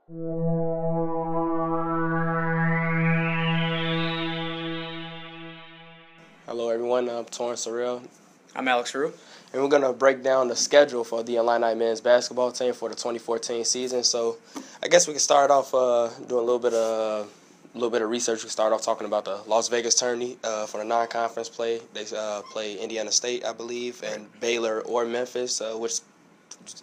Hello, everyone. I'm Torrence Sorrell, I'm Alex Roux. and we're going to break down the schedule for the Illini men's basketball team for the 2014 season. So, I guess we can start off doing a little bit of research. We can start off talking about the Las Vegas tourney for the non-conference play. They play Indiana State, I believe, and Baylor or Memphis, which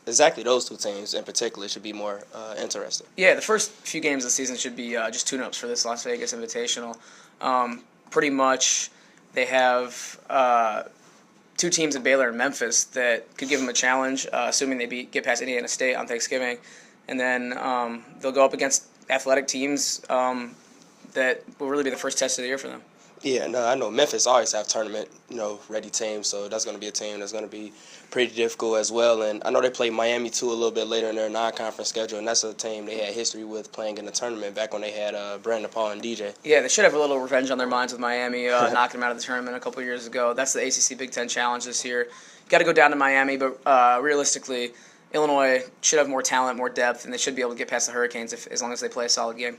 exactly those two teams in particular should be more interesting. Yeah, the first few games of the season should be just tune-ups for this Las Vegas Invitational. Pretty much, they have two teams in Baylor and Memphis that could give them a challenge, assuming they get past Indiana State on Thanksgiving. And then they'll go up against athletic teams that will really be the first test of the year for them. Yeah, no, I know Memphis always have tournament, ready teams, so that's going to be a team that's going to be pretty difficult as well. And I know they play Miami too a little bit later in their non-conference schedule, and that's a team they had history with playing in the tournament back when they had Brandon Paul and DJ. Yeah, they should have a little revenge on their minds with Miami knocking them out of the tournament a couple of years ago. That's the ACC Big Ten Challenge this year. Got to go down to Miami, but realistically, Illinois should have more talent, more depth, and they should be able to get past the Hurricanes as long as they play a solid game.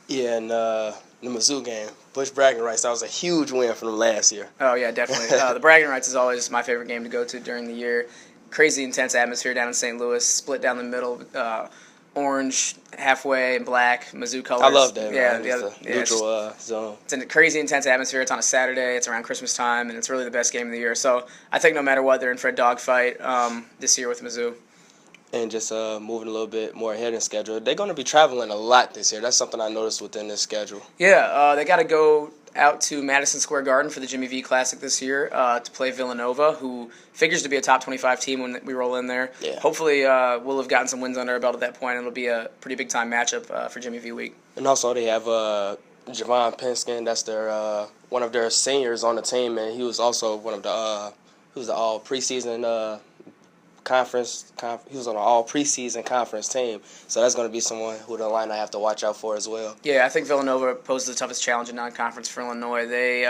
Yeah, and the Mizzou game, Bush bragging rights, that was a huge win for them last year. Oh, yeah, definitely. The bragging rights is always my favorite game to go to during the year. Crazy intense atmosphere down in St. Louis, split down the middle, orange halfway and black, Mizzou colors. I love that, yeah, man. It's a neutral zone. It's a crazy intense atmosphere. It's on a Saturday. It's around Christmas time, and it's really the best game of the year. So I think no matter what, they're in for a dogfight this year with Mizzou. And just moving a little bit more ahead in schedule, they're going to be traveling a lot this year. That's something I noticed within this schedule. Yeah, they got to go out to Madison Square Garden for the Jimmy V Classic this year to play Villanova, who figures to be a top 25 team when we roll in there. Yeah. Hopefully we'll have gotten some wins under our belt at that point, and it'll be a pretty big-time matchup for Jimmy V week. And also they have Javon Pinskin. That's their one of their seniors on the team, and he was also one of the he was the all preseason conference. He was on an all preseason conference team, so that's going to be someone who the Illini have to watch out for as well. Yeah, I think Villanova poses the toughest challenge in non-conference for Illinois. They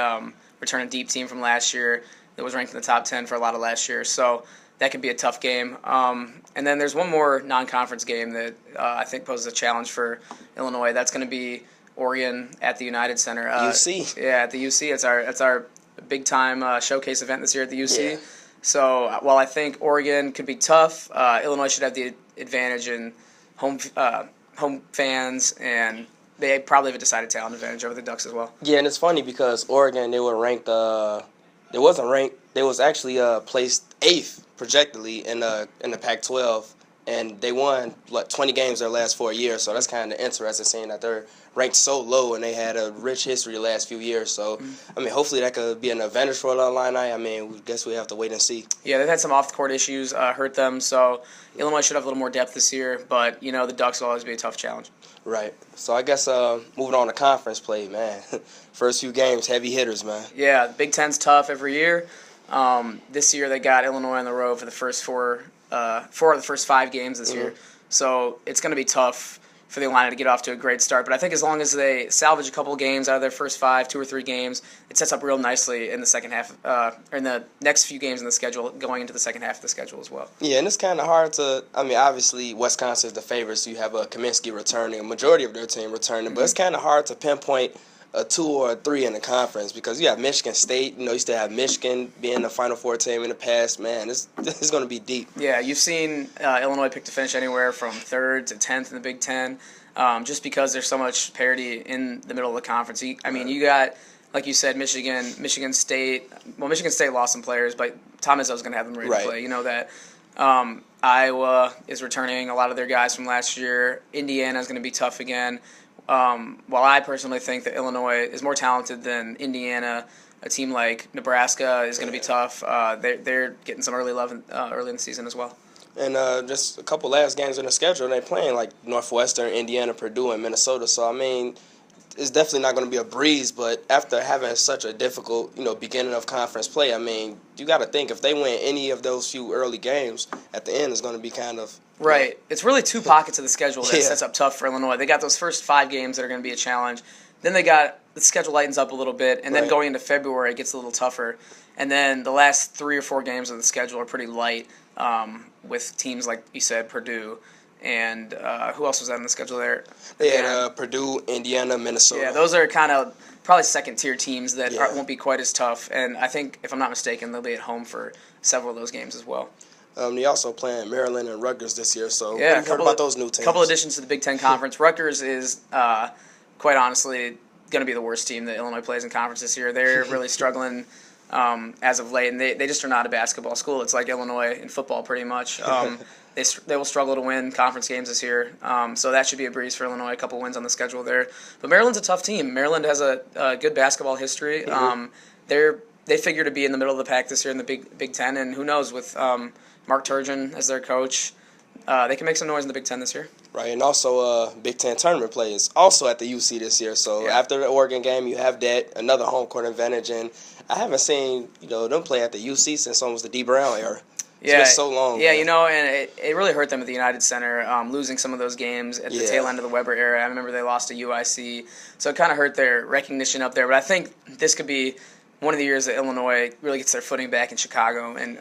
return a deep team from last year that was ranked in the top 10 for a lot of last year, so that could be a tough game. And then there's one more non-conference game that I think poses a challenge for Illinois. That's going to be Oregon at the United Center. UC. Yeah, at the UC. It's our big-time showcase event this year at the UC. Yeah. So while I think Oregon could be tough, Illinois should have the advantage in home fans, and they probably have a decided talent advantage over the Ducks as well. Yeah, and it's funny because Oregon, they were ranked. They wasn't ranked. They was actually placed 8th projectedly in the Pac-12, and they won 20 games their last 4 years. So that's kind of interesting, seeing that they're ranked so low and they had a rich history the last few years. So, I mean, hopefully that could be an advantage for the Illini. I mean, we guess we have to wait and see. Yeah, they've had some off-the-court issues hurt them, so Illinois should have a little more depth this year. But, the Ducks will always be a tough challenge. Right. So I guess moving on to conference play, man. First few games, heavy hitters, man. Yeah, the Big Ten's tough every year. This year they got Illinois on the road for the first four of the first 5 games this year. So it's going to be tough for the Illini to get off to a great start. But I think as long as they salvage a couple of games out of their first 5, 2 or 3 games, it sets up real nicely in the second half, or in the next few games in the schedule, going into the second half of the schedule as well. Yeah, and it's kind of hard to, obviously Wisconsin is the favorite, so you have Kaminsky returning, a majority of their team returning, but it's kind of hard to pinpoint a 2 or a 3 in the conference because you have Michigan State, you still have Michigan being the Final Four team in the past. Man, this is going to be deep. Yeah, you've seen Illinois pick to finish anywhere from 3rd to 10th in the Big Ten, just because there's so much parity in the middle of the conference. You got, like you said, Michigan State. Well, Michigan State lost some players, but Tom Izzo's going to have them ready to play. You know that. Iowa is returning a lot of their guys from last year. Indiana is going to be tough again. While I personally think that Illinois is more talented than Indiana, a team like Nebraska is going to be tough. They're getting some early love early in the season as well. And just a couple last games in the schedule, they're playing like Northwestern, Indiana, Purdue, and Minnesota. So, I mean, it's definitely not going to be a breeze, but after having such a difficult, beginning of conference play, I mean, you got to think if they win any of those few early games, at the end it's going to be kind of right. It's really 2 pockets of the schedule that sets up tough for Illinois. They got those first 5 games that are going to be a challenge. Then the schedule lightens up a little bit, and then going into February it gets a little tougher. And then the last 3 or 4 games of the schedule are pretty light with teams like you said, Purdue and who else was on the schedule there? They had Purdue, Indiana, Minnesota. Yeah, those are kind of probably second-tier teams that won't be quite as tough. And I think, if I'm not mistaken, they'll be at home for several of those games as well. They also playing Maryland and Rutgers this year. So yeah, what have you heard about those new teams? A couple additions to the Big Ten Conference. Rutgers is, quite honestly, going to be the worst team that Illinois plays in conference this year. They're really struggling as of late, and they just are not a basketball school. It's like Illinois in football pretty much. They will struggle to win conference games this year, so that should be a breeze for Illinois. A couple wins on the schedule there, but Maryland's a tough team. Maryland has a good basketball history. They figure to be in the middle of the pack this year in the Big Ten, and who knows, with Mark Turgeon as their coach, they can make some noise in the Big Ten this year. Right, and also Big Ten tournament play is also at the UC this year. So after the Oregon game, you have that another home court advantage, and I haven't seen them play at the UC since almost the D Brown era. It's been so long. Yeah, and it really hurt them at the United Center, losing some of those games at the tail end of the Weber era. I remember they lost to UIC, so it kind of hurt their recognition up there. But I think this could be one of the years that Illinois really gets their footing back in Chicago and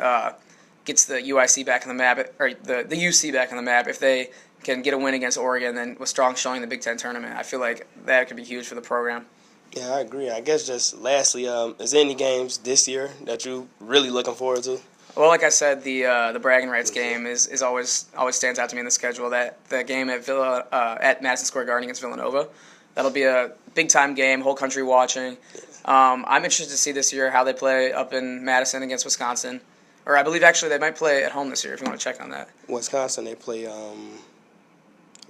gets the UIC back on the map, or the UC back on the map. If they can get a win against Oregon, then with strong showing in the Big Ten tournament, I feel like that could be huge for the program. Yeah, I agree. I guess just lastly, is there any games this year that you really looking forward to? Well, like I said, the bragging rights game is always stands out to me in the schedule. The game at Madison Square Garden against Villanova, that'll be a big time game, whole country watching. I'm interested to see this year how they play up in Madison against Wisconsin, or I believe actually they might play at home this year. If you want to check on that. Wisconsin, they play. I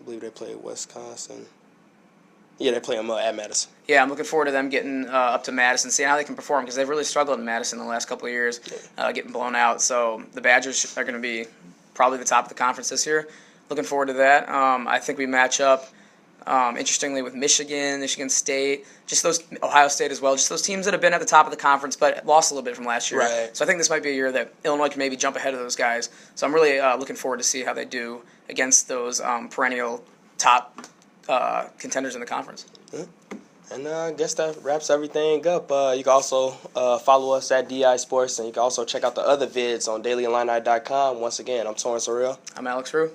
believe they play Wisconsin. Yeah, they play them at Madison. Yeah, I'm looking forward to them getting up to Madison, seeing how they can perform, because they've really struggled in Madison the last couple of years, getting blown out. So the Badgers are going to be probably the top of the conference this year. Looking forward to that. I think we match up, interestingly, with Michigan State, just those Ohio State as well, just those teams that have been at the top of the conference but lost a little bit from last year. Right. So I think this might be a year that Illinois can maybe jump ahead of those guys. So I'm really looking forward to see how they do against those perennial top contenders in the conference. And I guess that wraps everything up. You can also follow us at DI Sports, and you can also check out the other vids on dailyillini.com. Once again, I'm Torrence Sorrell. I'm Alex Roux.